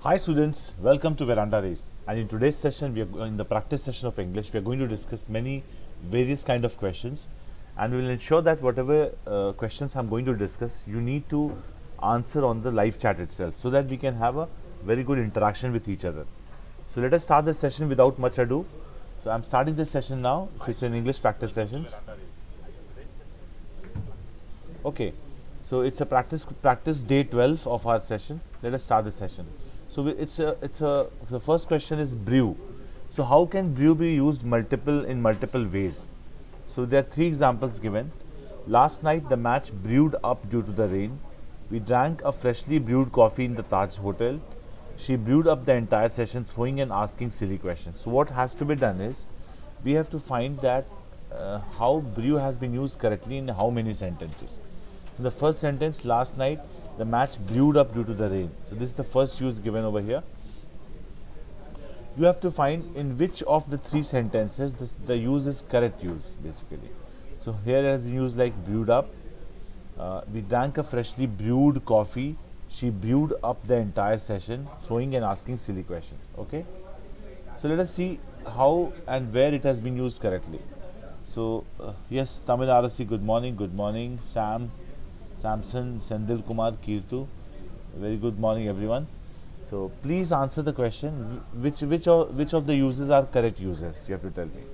Hi students, welcome to VerandaRace. And in today's session, in the practice session of English, we are going to discuss many various kind of questions, and we will ensure that whatever questions I'm going to discuss, you need to answer on the live chat itself, so that we can have a very good interaction with each other. So let us start the session without much ado. So I'm starting this session now. So it's an English practice sessions. Okay, so it's a practice day 12 of our session. Let us start the session. So the first question is brew. So how can brew be used in multiple ways? So there are three examples given. Last night the match brewed up due to the rain. We drank a freshly brewed coffee in the Taj Hotel. She brewed up the entire session, throwing and asking silly questions. So what has to be done is, we have to find that how brew has been used correctly in how many sentences. In the first sentence, last night the match brewed up due to the rain. So this is the first use given over here. You have to find in which of the three sentences the use is correct use, basically. So here it has been used like brewed up. We drank a freshly brewed coffee. She brewed up the entire session, throwing and asking silly questions. Okay. So let us see how and where it has been used correctly. So yes, Tamil RSC, good morning. Good morning, Samson, Sendil Kumar, Kirtu. Very good morning, everyone. So please answer the question. Which of the uses are correct uses? You have to tell me.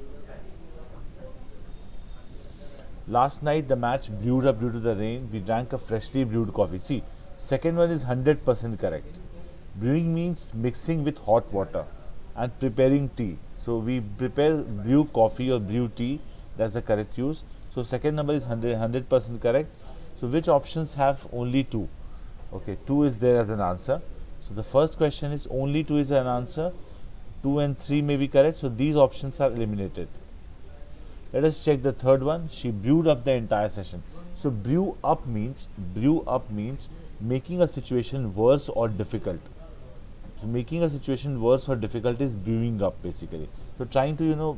Last night the match brewed up due to the rain. We drank a freshly brewed coffee. See, second one is 100% correct. Brewing means mixing with hot water and preparing tea. So we brew coffee or brew tea. That's the correct use. So second number is 100% correct. So which options have only 2? Okay, 2 is there as an answer. So the first question is only 2 is an answer. 2 and 3 may be correct. So these options are eliminated. Let us check the third one. She brewed up the entire session. So brew up means making a situation worse or difficult. So making a situation worse or difficult is brewing up, basically. So trying to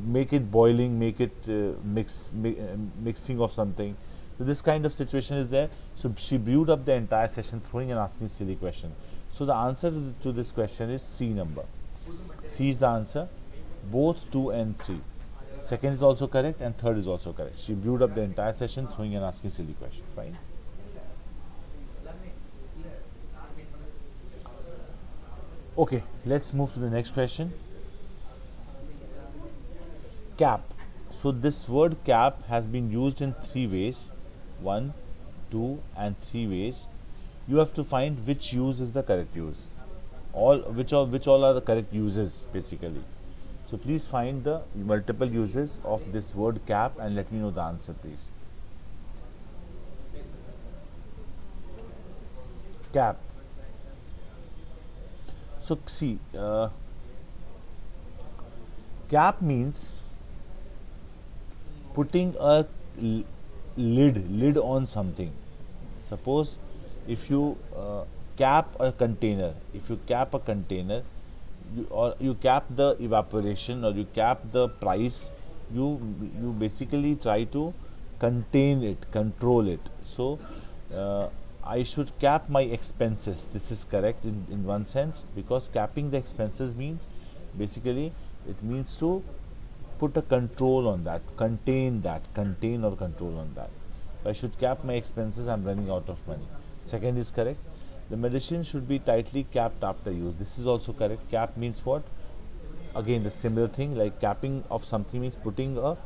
make it boiling, make it mixing of something. So this kind of situation is there. So she brewed up the entire session, throwing and asking silly questions. So the answer to this question is C number. C is the answer. Both 2 and 3. Second is also correct and third is also correct. She brewed up the entire session, throwing and asking silly questions. Fine. Okay, let's move to the next question. Cap. So this word cap has been used in 3 ways. 1, 2 and 3 ways. You have to find which use is the correct use. Which all are the correct uses, basically. So please find the multiple uses of this word cap and let me know the answer, please. Cap. So see, cap means putting a lid on something. Suppose if you cap a container, you cap the evaporation or you cap the price, you basically try to contain it, control it. So I should cap my expenses. This is correct in one sense, because capping the expenses means basically it means to put a control on that, contain or control on that. If I should cap my expenses, I'm running out of money. Second is correct. The medicine should be tightly capped after use. This is also correct. Cap means what? Again, the similar thing, like capping of something means putting a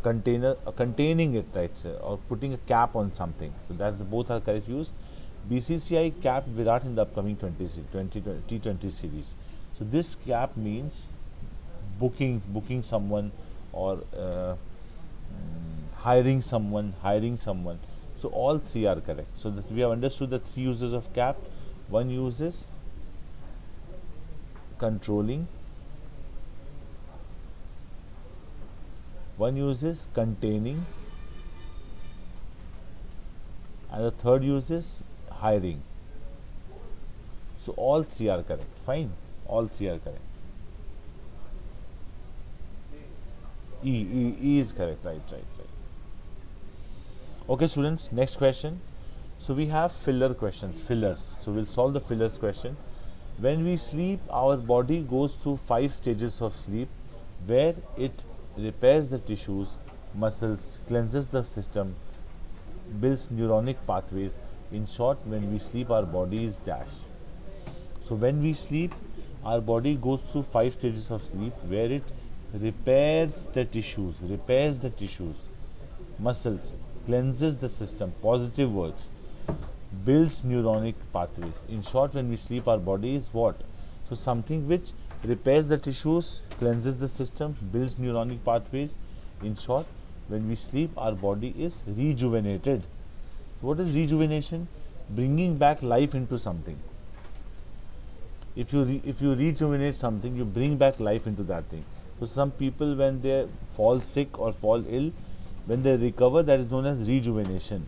container, containing it, right, sir, or putting a cap on something. So that's both are correct use. BCCI capped Virat in the upcoming T20 series. So this cap means booking someone or hiring someone. So all 3 are correct. So that we have understood the 3 uses of cap. One use is controlling, one use is containing, and the third use is hiring. So all 3 are correct. Fine, all 3 are correct. E is correct. Right. Okay, students, next question. So we have fillers. So we'll solve the fillers question. When we sleep, our body goes through 5 stages of sleep where it repairs the tissues, muscles, cleanses the system, builds neuronic pathways. In short, when we sleep, our body is dash. So when we sleep, our body goes through 5 stages of sleep where it repairs the tissues, muscles, cleanses the system, positive words, builds neuronic pathways. In short, when we sleep, our body is what? So something which repairs the tissues, cleanses the system, builds neuronic pathways. In short, when we sleep, our body is rejuvenated. What is rejuvenation? Bringing back life into something. If you rejuvenate something, you bring back life into that thing. So some people, when they fall sick or fall ill, when they recover, that is known as rejuvenation.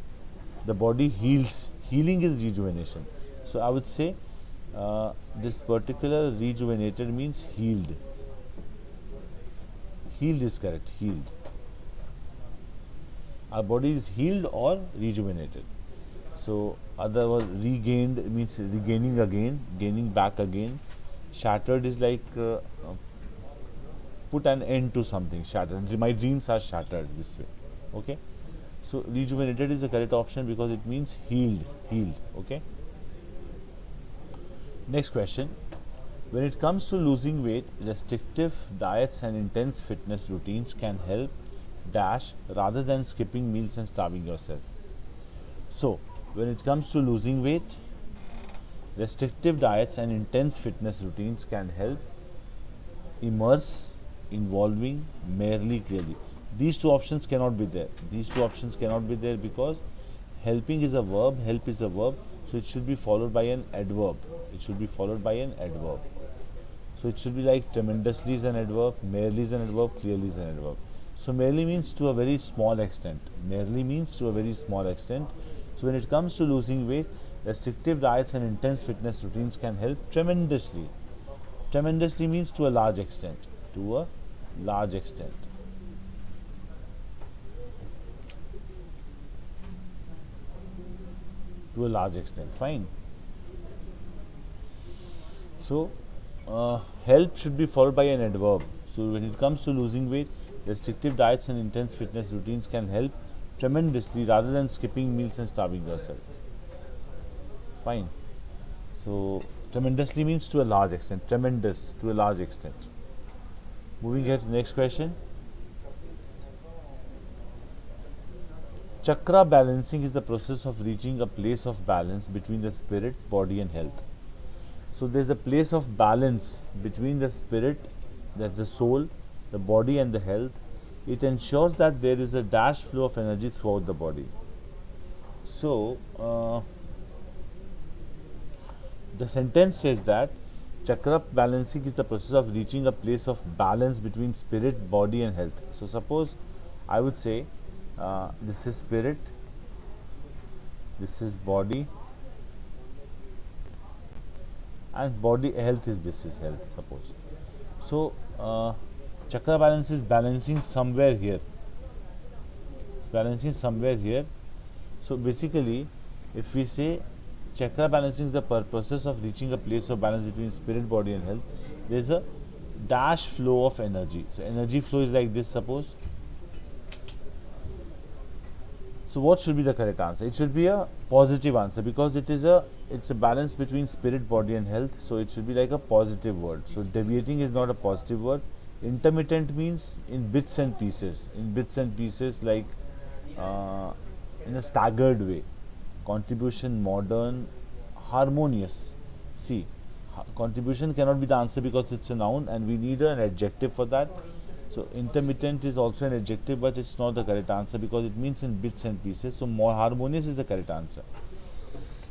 The body heals. Healing is rejuvenation. So I would say this particular rejuvenated means healed. Healed is correct. Healed. Our body is healed or rejuvenated. So otherwise, regained means regaining again, gaining back again. Shattered is like put an end to something. Shattered. My dreams are shattered this way. Okay. So rejuvenated is the correct option because it means healed. Okay. Next question. When it comes to losing weight, restrictive diets and intense fitness routines can help dash rather than skipping meals and starving yourself. So when it comes to losing weight, restrictive diets and intense fitness routines can help immerse, involving, merely, clearly. These two options cannot be there. Because helping is a verb, help is a verb, so it should be followed by an adverb. So it should be like tremendously is an adverb, merely is an adverb, clearly is an adverb. So merely means to a very small extent. So when it comes to losing weight, restrictive diets and intense fitness routines can help tremendously. Tremendously means to a large extent. Fine. So help should be followed by an adverb. So when it comes to losing weight, restrictive diets and intense fitness routines can help tremendously rather than skipping meals and starving yourself. Fine. So tremendously means to a large extent. Tremendous, to a large extent. Moving ahead to the next question. Chakra balancing is the process of reaching a place of balance between the spirit, body and health. So there is a place of balance between the spirit, that's the soul, the body and the health. It ensures that there is a dash flow of energy throughout the body. So the sentence says that chakra balancing is the process of reaching a place of balance between spirit, body and health. So suppose I would say this is spirit, this is body, and body health is this is health, suppose. So chakra balance is balancing somewhere here. So basically, if we say chakra balancing is the process of reaching a place of balance between spirit, body and health, there is a dash flow of energy. So energy flow is like this, suppose. So what should be the correct answer? It should be a positive answer because it's a balance between spirit, body and health. So it should be like a positive word. So deviating is not a positive word. Intermittent means in bits and pieces. Like in a staggered way. Contribution, modern, harmonious. See, contribution cannot be the answer because it's a noun and we need an adjective for that. So intermittent is also an adjective, but it's not the correct answer because it means in bits and pieces. So more harmonious is the correct answer.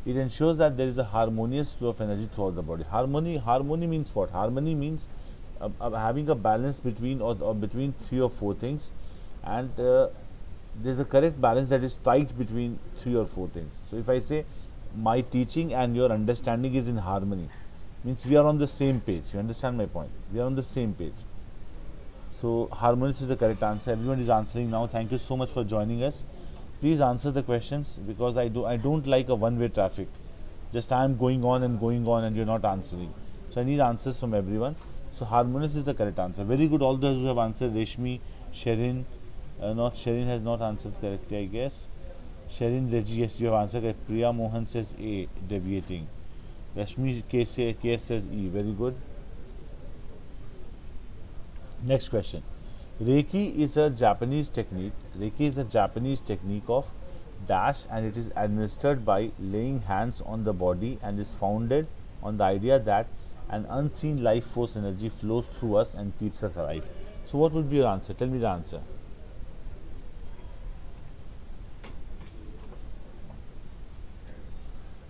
It ensures that there is a harmonious flow of energy throughout the body. Harmony means what? Harmony means having a balance between or between 3 or 4 things, and there's a correct balance that is tight between 3 or 4 things. So if I say my teaching and your understanding is in harmony, means we are on the same page. You understand my point? We are on the same page. So harmonious is the correct answer. Everyone is answering now. Thank you so much for joining us. Please answer the questions because I don't like a one-way traffic. Just I am going on and you're not answering. So I need answers from everyone. So harmonious is the correct answer. Very good, all those who have answered. Reshmi, Sherin, not Sherin has not answered correctly, I guess. Sherin, Reggie, yes, you have answered correct. Priya Mohan says A, deviating. Rashmi K says E. Very good. Next question. Reiki is a Japanese technique. Reiki is a Japanese technique of dash, and it is administered by laying hands on the body and is founded on the idea that an unseen life force energy flows through us and keeps us alive. So what would be your answer? Tell me the answer.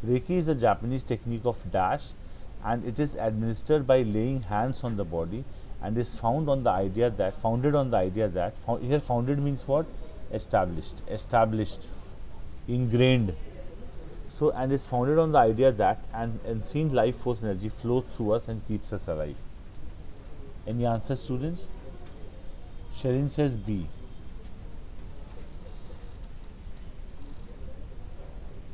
Reiki is a Japanese technique of dash, and it is administered by laying hands on the body and is founded on the idea that here founded means what? Established, ingrained. So, and is founded on the idea that an unseen life force energy flows through us and keeps us alive. Any answers, students? Sherin says B.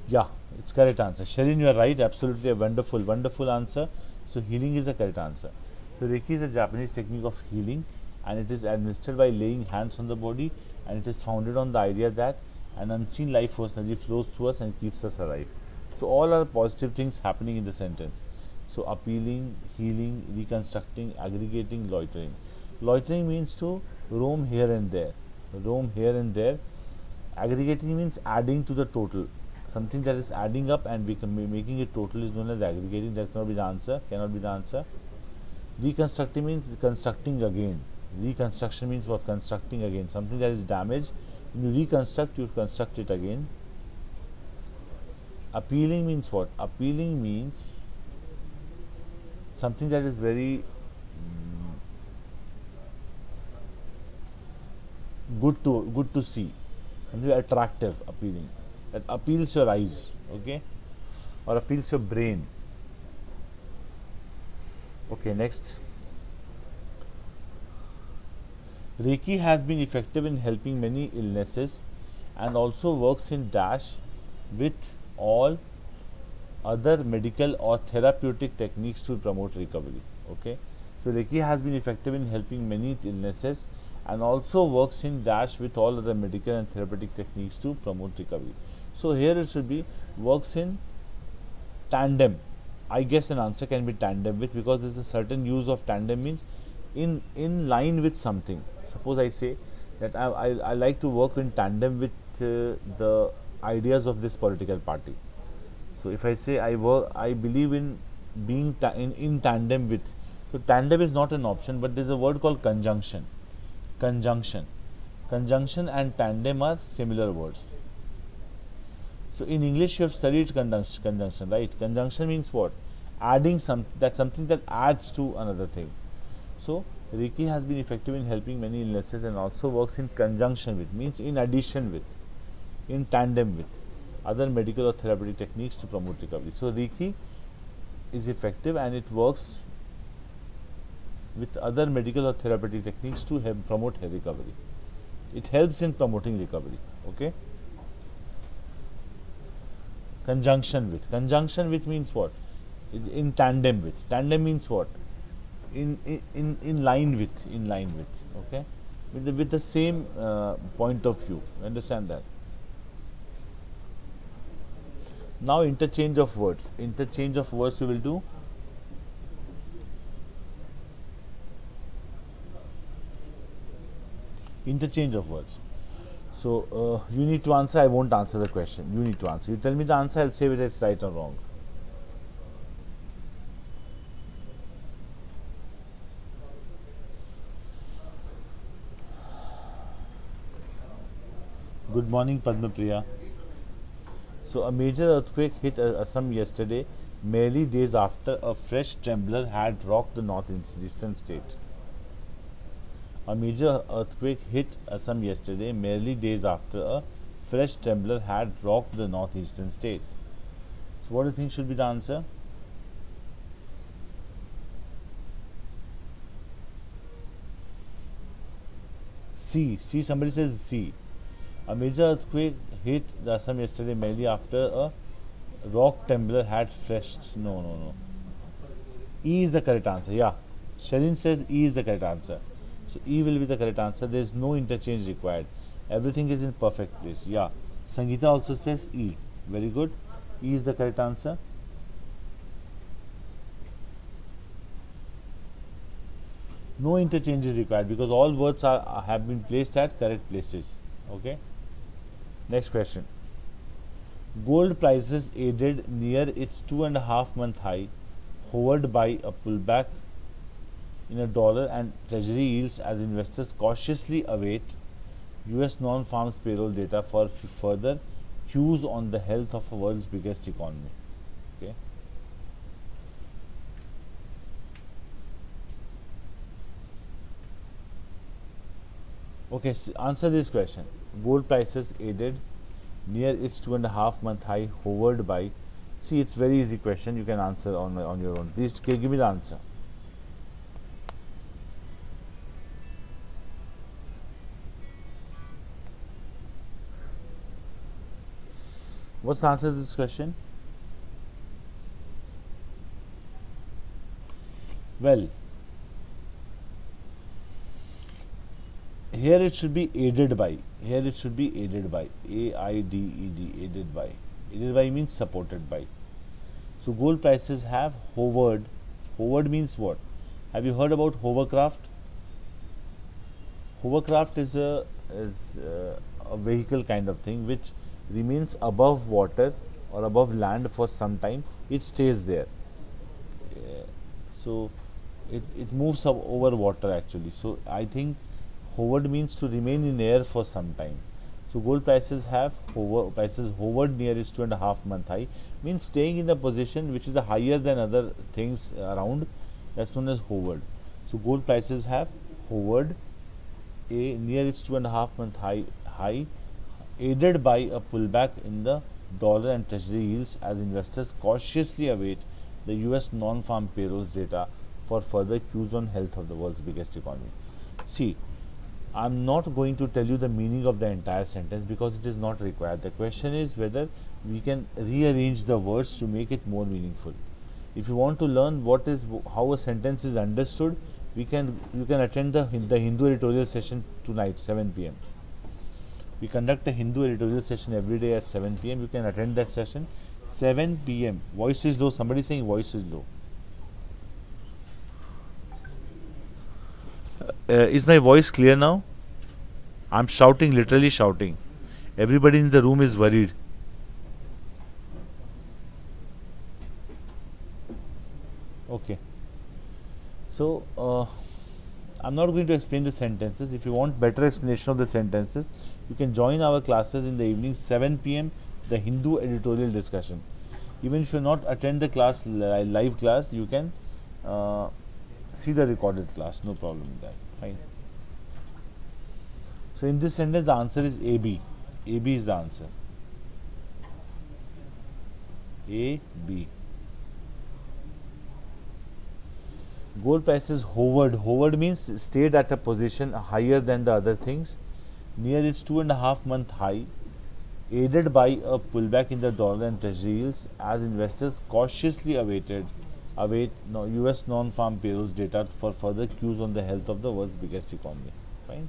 Yeah, it's correct answer. Sherin, you are right. Absolutely a wonderful answer. So healing is the correct answer. So Reiki is a Japanese technique of healing, and it is administered by laying hands on the body, and it is founded on the idea that an unseen life force energy flows through us and keeps us alive. So all are positive things happening in the sentence. So appealing, healing, reconstructing, aggregating, loitering. Loitering means to roam here and there. Aggregating means adding to the total. Something that is adding up and making it total is known as aggregating. That cannot be the answer. Reconstructing means constructing again. Reconstruction means what? Constructing again. Something that is damaged, when you reconstruct, you construct it again. Appealing means what? Appealing means something that is very good to see, something attractive, appealing, that appeals your eyes, okay, or appeals your brain. Okay, next. Reiki has been effective in helping many illnesses and also works in dash with all other medical or therapeutic techniques to promote recovery. Okay, so Reiki has been effective in helping many illnesses and also works in dash with all other medical and therapeutic techniques to promote recovery. So here it should be works in tandem. I guess an answer can be tandem with, because there is a certain use of tandem means in line with something. Suppose I say that I like to work in tandem with the ideas of this political party. So if I say I believe in being in tandem with, so tandem is not an option, but there is a word called conjunction. Conjunction and tandem are similar words. So in English you have studied conjunction, right? Conjunction means what? Adding something that adds to another thing. So Reiki has been effective in helping many illnesses and also works in conjunction with, means in addition with, in tandem with other medical or therapeutic techniques to promote recovery. So Reiki is effective and it works with other medical or therapeutic techniques to promote recovery. It helps in promoting recovery. Okay. Conjunction with means what? In tandem with. Tandem means what? In line with. Okay, with the same point of view. Understand that. Now interchange of words we will do. Interchange of words. So you need to answer. I won't answer the question. You need to answer. You tell me the answer, I'll say whether it's right or wrong. Good morning, Padma Priya. So a major earthquake hit Assam yesterday, merely days after a fresh trembler had rocked the northeastern state. A major earthquake hit Assam yesterday, merely days after a fresh trembler had rocked the northeastern state. So what do you think should be the answer? C. Somebody says C. A major earthquake hit the Assam yesterday, merely after a rock trembler had fresh. No. E is the correct answer. Yeah. Sherin says E is the correct answer. So E will be the correct answer. There is no interchange required. Everything is in perfect place. Yeah. Sangeeta also says E. Very good. E is the correct answer. No interchange is required because all words have been placed at correct places. Okay. Next question. Gold prices aided near its 2.5-month high, hovered by a pullback in a dollar and treasury yields as investors cautiously await US non-farms payroll data for further cues on the health of the world's biggest economy. Okay. Okay, so answer this question. Gold prices aided near its 2.5-month high, hovered by. See, it's very easy question. You can answer on your own. Please give me the answer. What's the answer to this question? Well, here it should be aided by. Here it should be aided by. AIDED, aided by. Aided by means supported by. So gold prices have hovered. Hovered means what? Have you heard about hovercraft? Hovercraft is a vehicle kind of thing which remains above water or above land for some time. It stays there. So it moves up over water actually. So I think hovered means to remain in air for some time. So gold prices have hovered near its 2.5-month high, means staying in the position which is the higher than other things around. That's known as hovered. So gold prices have hovered near its 2.5-month high, aided by a pullback in the dollar and treasury yields as investors cautiously await the US non-farm payrolls data for further cues on health of the world's biggest economy. See, I'm not going to tell you the meaning of the entire sentence because it is not required. The question is whether we can rearrange the words to make it more meaningful. If you want to learn how a sentence is understood, you can attend the Hindu editorial session tonight, 7 p.m. We conduct a Hindu editorial session every day at 7 p.m. You can attend that session. 7 p.m. Voice is low. Somebody saying voice is low. Is my voice clear now? I'm shouting, literally shouting. Everybody in the room is worried. Okay. So, I'm not going to explain the sentences. If you want better explanation of the sentences, you can join our classes in the evening, 7 p.m., the Hindu editorial discussion. Even if you not attend the class, live class, you can see the recorded class. No problem with that. Fine. So, in this sentence, the answer is AB. AB is the answer. AB. Gold prices hovered. Hovered means stayed at a position higher than the other things, near its 2.5-month high, aided by a pullback in the dollar and treasury yields as investors cautiously await US non-farm payrolls data for further cues on the health of the world's biggest economy. Fine.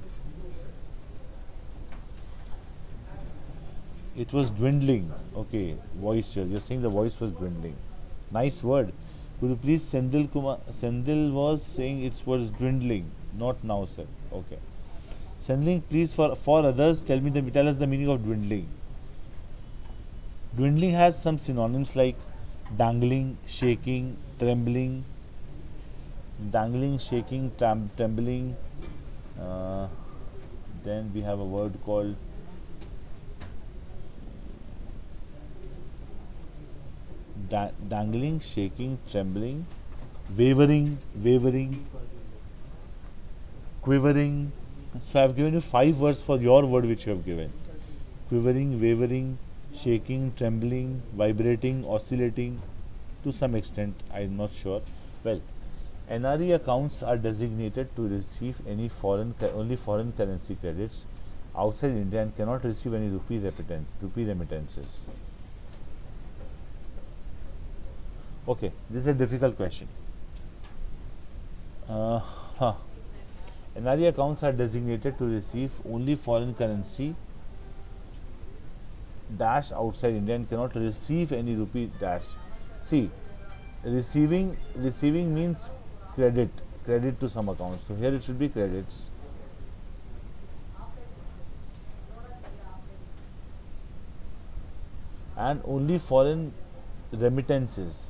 It was dwindling. Okay, voice here. You're saying the voice was dwindling. Nice word. Could you please, Sendil was saying it was dwindling. Not now, sir. Okay. Sendil, please, for others, tell us the meaning of dwindling. Dwindling has some synonyms like dangling, shaking, trembling. Dangling, shaking, trembling. Then we have a word called dangling, shaking, trembling, wavering, quivering. So I have given you 5 words for your word which you have given. Quivering, wavering, shaking, trembling, vibrating, oscillating. To some extent, I am not sure. Well, NRE accounts are designated to receive only foreign currency credits outside India and cannot receive any rupee remittances. Okay, this is a difficult question. Huh. NRE accounts are designated to receive only foreign currency dash outside India and cannot receive any rupee dash. See, receiving means credit to some accounts. So here it should be credits. And only foreign remittances.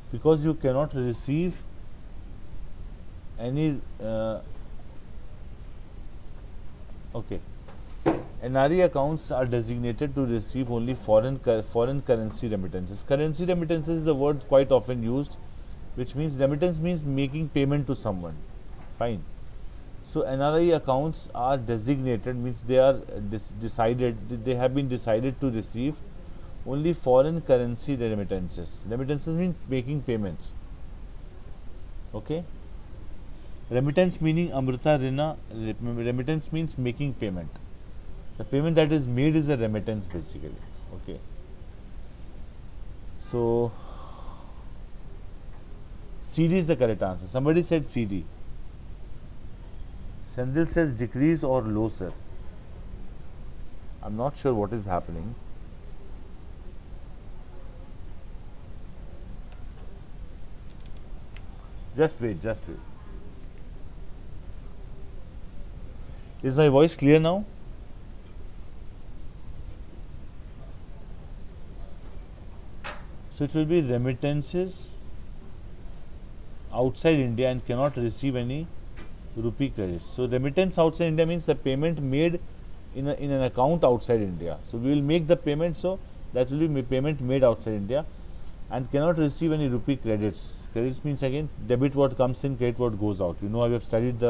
Because you cannot receive any okay. NRE accounts are designated to receive only foreign currency remittances. Currency remittances is the word quite often used, which means remittance means making payment to someone. Fine. So NRE accounts are designated means they are they have been decided to receive only foreign currency remittances. Remittances means making payments. Okay. Remittance meaning Amrita Rina. Remittance means making payment. The payment that is made is a remittance basically. Okay. So CD is the correct answer. Somebody said CD. Sendil says decrease or low, sir. I'm not sure what is happening. Just wait, just wait. Is my voice clear now? So it will be remittances outside India and cannot receive any rupee credits. So remittance outside India means the payment made in an account outside India. So we will make the payment, so that will be payment made outside India and cannot receive any rupee credits. Credits means again debit what comes in, credit what goes out. You know, I have studied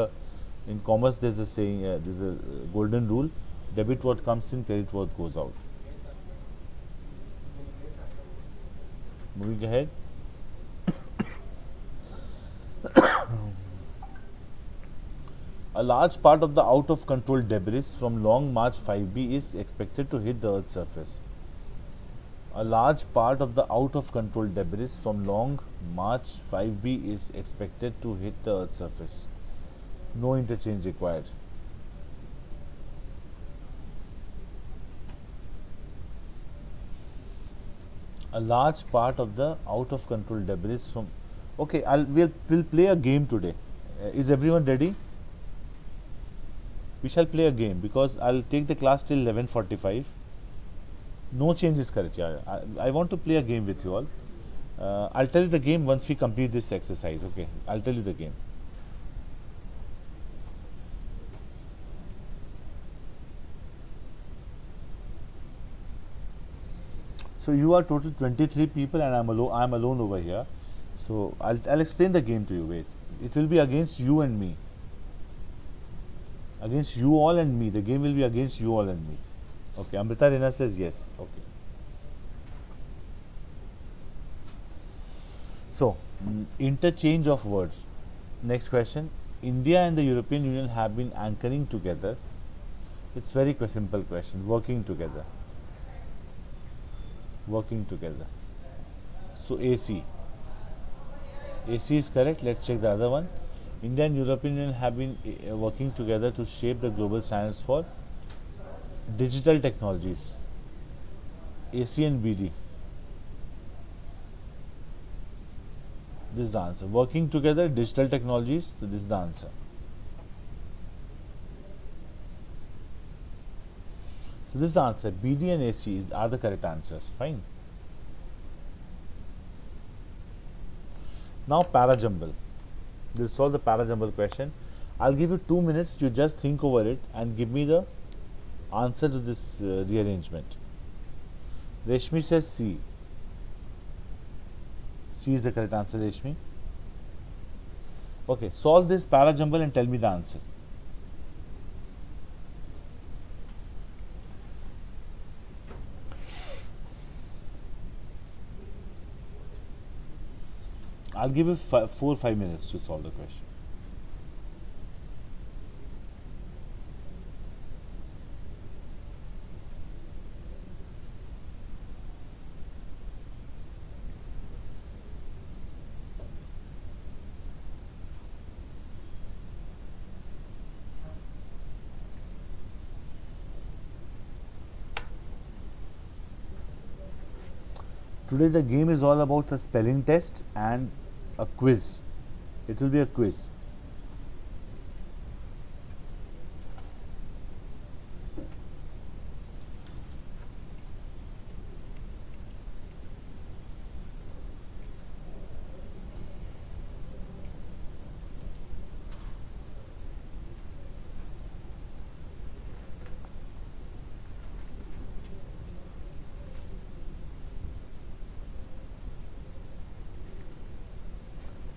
in commerce there's a saying, there's a golden rule, debit what comes in, credit what goes out. Moving ahead. A large part of the out of control debris from Long March 5B is expected to hit the Earth's surface. A large part of the out of control debris from Long March 5B is expected to hit the Earth's surface. No interchange required. A large part of the out of control debris from. Okay, we'll play a game today. Is everyone ready? We shall play a game because I'll take the class till 11:45. No change is correct. Yeah, I want to play a game with you all. I'll tell you the game once we complete this exercise. Okay, I'll tell you the game. So you are total 23 people and I'm alone over here. So I'll explain the game to you. Wait, it will be against you and me. Against you all and me. The game will be against you all and me. Okay, Amrita Rena says yes. Okay. So, interchange of words. Next question. India and the European Union have been anchoring together. It's very simple question. Working together. Working together. So, AC. AC is correct. Let's check the other one. India and European Union have been working together to shape the global standards for digital technologies. AC and BD. This is the answer. Working together, digital technologies. So this is the answer. So this is the answer. BD and AC are the correct answers. Fine. Now parajumble. We'll solve the parajumble question. I'll give you 2 minutes. You just think over it and give me the answer to this rearrangement. Reshmi says C. C is the correct answer, Reshmi. Okay, solve this parajumble and tell me the answer. I'll give you 4 or 5 minutes to solve the question. Today the game is all about a spelling test and a quiz. It will be a quiz.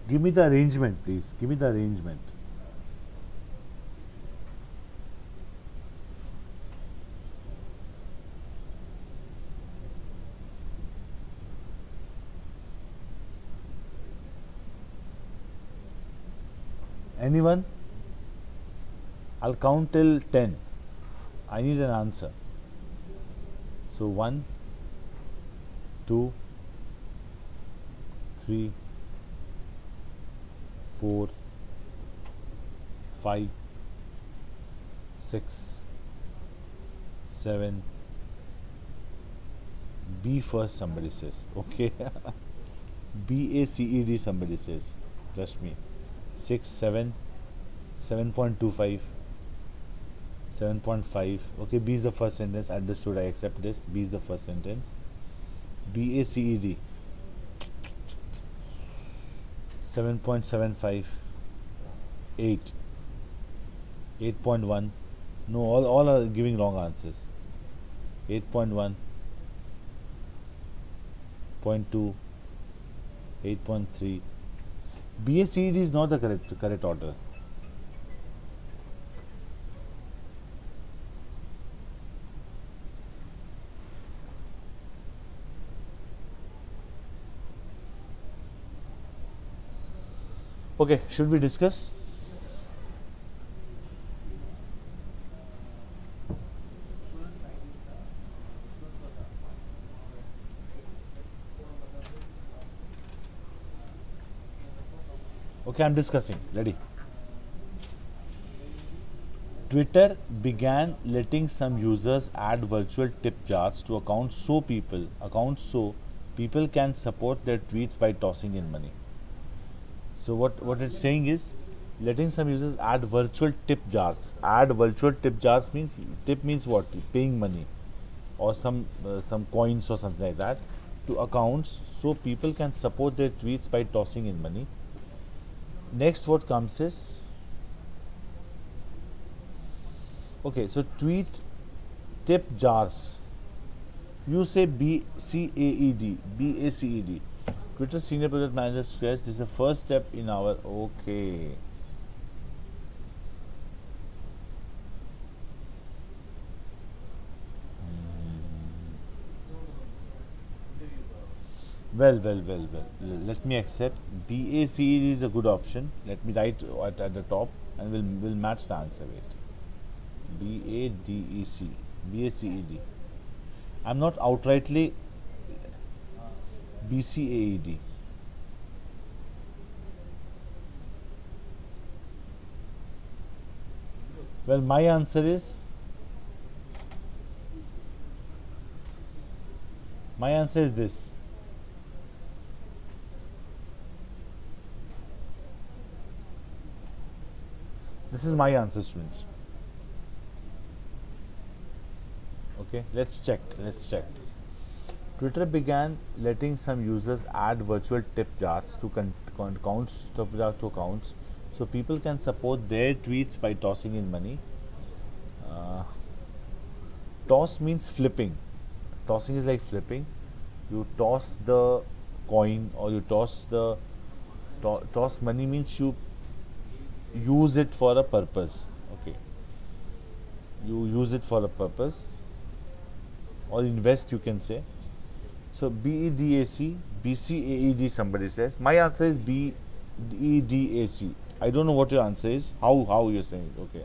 Give me the arrangement, please. Give me the arrangement. Anyone? I'll count till 10. I need an answer. So 1, 2, 3, 4, 5, 6, 7. B first, somebody says. Okay. BACED, somebody says. Trust me. 6, 7, 7.25, 7.5. Okay, B is the first sentence. Understood. I accept this. B is the first sentence. BACED. 7.75, 8, 8.1. No, all are giving wrong answers. 8.1, 0.2, 8.3. BACD is not the correct order. Okay, should we discuss? Okay, I'm discussing. Ready? Twitter began letting some users add virtual tip jars to accounts so people can support their tweets by tossing in money. So what it's saying is, letting some users add virtual tip jars. Add virtual tip jars means, tip means what? Paying money or some coins or something like that to accounts so people can support their tweets by tossing in money. Next what comes is, okay, so tweet tip jars. You say BACED. Twitter Senior Project Manager says this is the first step in our, okay. Well. Let me accept. BACED is a good option. Let me write at the top and we'll match the answer. Wait. BACED. I'm not outrightly BCAED. Well, my answer is this. This is my answer, students. Okay, let's check. Twitter began letting some users add virtual tip jars to accounts so people can support their tweets by tossing in money. Toss means flipping. Tossing is like flipping. You toss the coin or you toss the toss money means you use it for a purpose. Okay, you use it for a purpose or invest, you can say. So BEDAC, BCAED, somebody says. My answer is BEDAC. I don't know what your answer is. How you're saying it. Okay.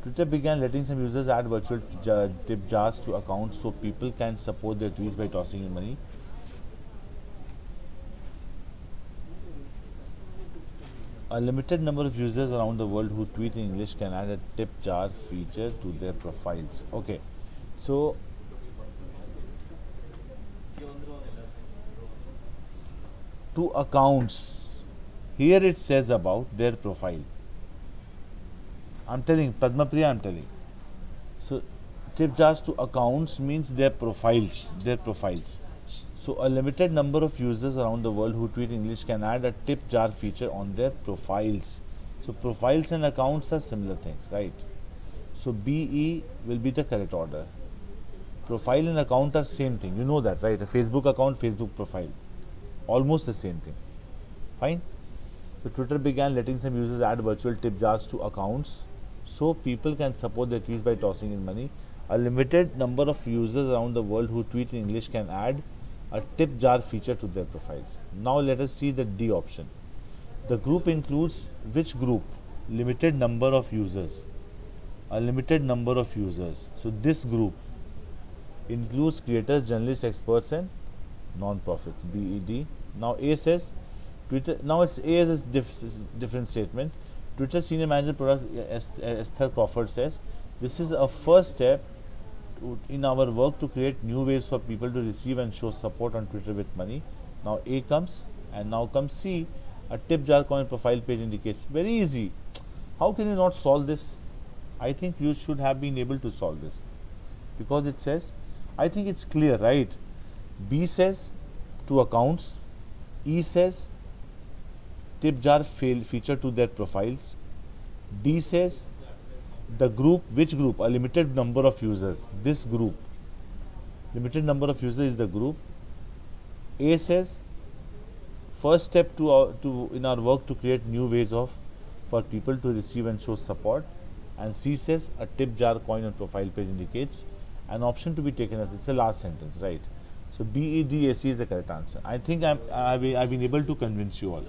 Twitter began letting some users add virtual tip jars to accounts so people can support their tweets by tossing in money. A limited number of users around the world who tweet in English can add a tip jar feature to their profiles. Okay. So to accounts. Here it says about their profile. I'm telling Padma Priya, I'm telling. So tip jars to accounts means their profiles, So a limited number of users around the world who tweet English can add a tip jar feature on their profiles. So profiles and accounts are similar things, right? So BE will be the correct order. Profile and account are same thing. You know that, right? A Facebook account, Facebook profile. Almost the same thing. Fine. So Twitter began letting some users add virtual tip jars to accounts so people can support their tweets by tossing in money. A limited number of users around the world who tweet in English can add a tip jar feature to their profiles. Now let us see the D option. The group includes which group? Limited number of users. A limited number of users. So this group includes creators, journalists, experts and non-profits. BED. Now A says Twitter. Now it's A is a different statement. Twitter Senior Manager Product Esther Crawford says this is a first step in our work to create new ways for people to receive and show support on Twitter with money. Now A comes and now comes C. A tip jar coin profile page indicates. Very easy. How can you not solve this? I think you should have been able to solve this because it says, I think it's clear, right? B says to accounts, E says tip jar feature to their profiles, D says the group, which group? A limited number of users. This group, limited number of users is the group. A says first step in our work to create new ways for people to receive and show support, and C says a tip jar coin on profile page indicates an option to be taken as it's the last sentence, right? So BEDAC is the correct answer. I think I've been able to convince you all.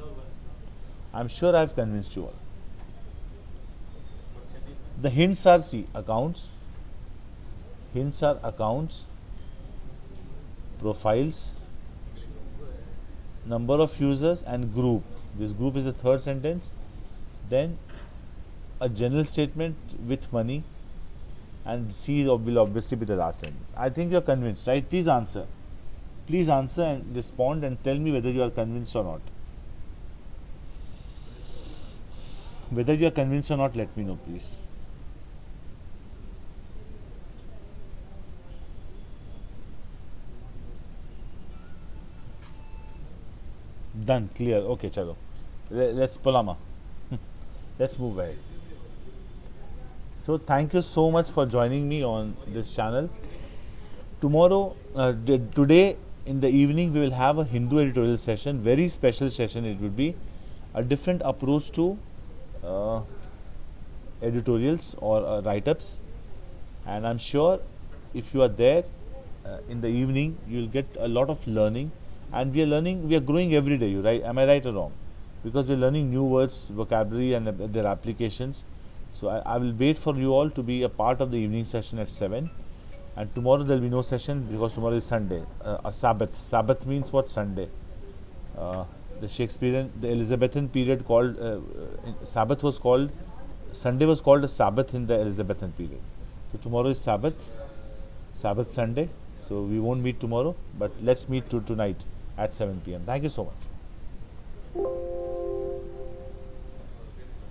I'm sure I've convinced you all. The hints are C, accounts. Hints are accounts, profiles, number of users and group. This group is the third sentence. Then a general statement with money, and C will obviously be the last sentence. I think you are convinced, right? Please answer. Please answer and respond and tell me whether you are convinced or not. Whether you are convinced or not, let me know, please. Done, clear. Okay, chalo. Let's Polama. Let's move ahead. So thank you so much for joining me on this channel. Tomorrow, today in the evening, we will have a Hindu editorial session. Very special session. It will be a different approach to editorials or write-ups. And I'm sure if you are there in the evening, you will get a lot of learning. And we are growing every day, right? Am I right or wrong? Because we are learning new words, vocabulary and their applications. So I will wait for you all to be a part of the evening session at 7. And tomorrow there will be no session because tomorrow is Sunday, a Sabbath. Sabbath means what? Sunday. The Shakespearean, the Elizabethan period called, Sabbath was called, Sunday was called a Sabbath in the Elizabethan period. So tomorrow is Sabbath Sunday. So we won't meet tomorrow, but let's meet tonight at 7 p.m. Thank you so much.